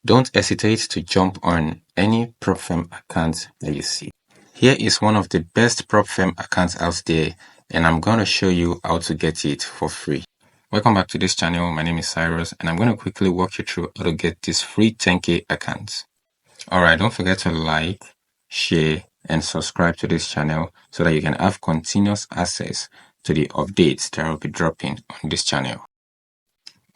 don't hesitate to jump on any prop firm account that you see. Here is one of the best prop firm accounts out there, and I'm going to show you how to get it for free. Welcome back to this channel. My name is Cyrus, and I'm going to quickly walk you through how to get this free 10K account. Alright, don't forget to like, share, and subscribe to this channel so that you can have continuous access to the updates that I will be dropping on this channel.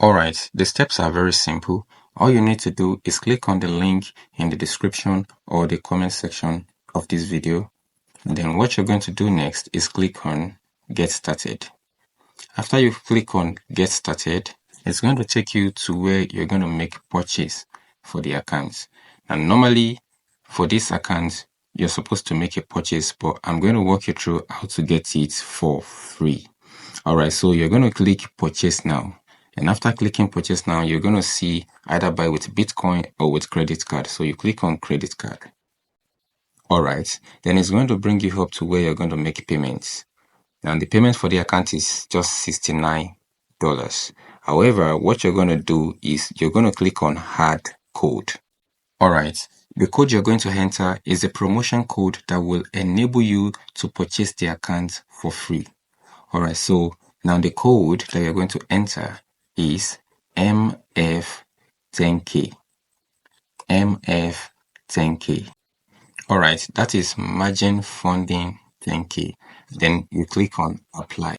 Alright, the steps are very simple. All you need to do is click on the link in the description or the comment section of this video. And then what you're going to do next is click on Get Started. After you click on Get Started, it's going to take you to where you're going to make purchase for the account. And normally for this account, you're supposed to make a purchase, but I'm going to walk you through how to get it for free. Alright, so you're going to click Purchase Now. And after clicking Purchase Now, you're going to see either buy with Bitcoin or with credit card. So you click on credit card. Alright, then it's going to bring you up to where you're going to make payments. Now the payment for the account is just $69. However, what you're going to do is you're going to click on Add Code. Alright, the code you're going to enter is a promotion code that will enable you to purchase the account for free. Alright, so now the code that you're going to enter is MF10K. MF10K. Alright, that is margin funding 10K. Then you click on apply.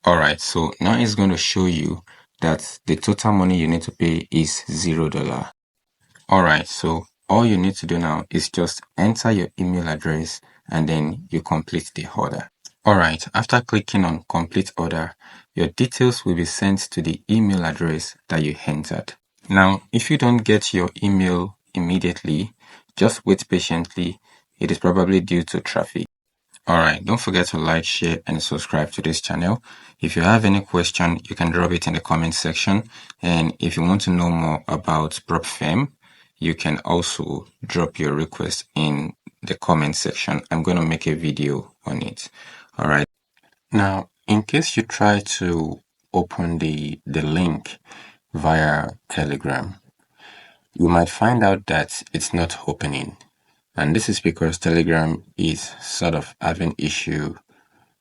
Alright, so now it's going to show you that the total money you need to pay is $0. Alright, so all you need to do now is just enter your email address and then you complete the order. Alright, after clicking on complete order, your details will be sent to the email address that you entered. Now, if you don't get your email immediately, just wait patiently. It is probably due to traffic. Alright, don't forget to like, share, and subscribe to this channel. If you have any question, you can drop it in the comment section. And if you want to know more about prop firm, you can also drop your request in the comment section. I'm going to make a video on it. Alright. Now, in case you try to open the link via Telegram, you might find out that it's not opening. And this is because Telegram is sort of having issue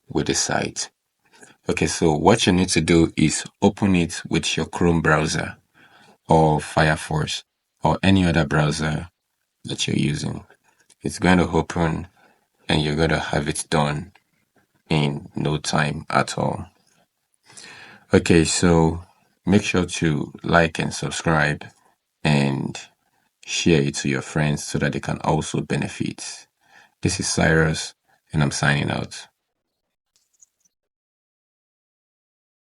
with the site. Okay, so what you need to do is open it with your Chrome browser or Firefox or any other browser that you're using. It's going to open and you're going to have it done in no time at all. Okay, so make sure to like and subscribe and share it to your friends so that they can also benefit. This is Cyrus, and I'm signing out.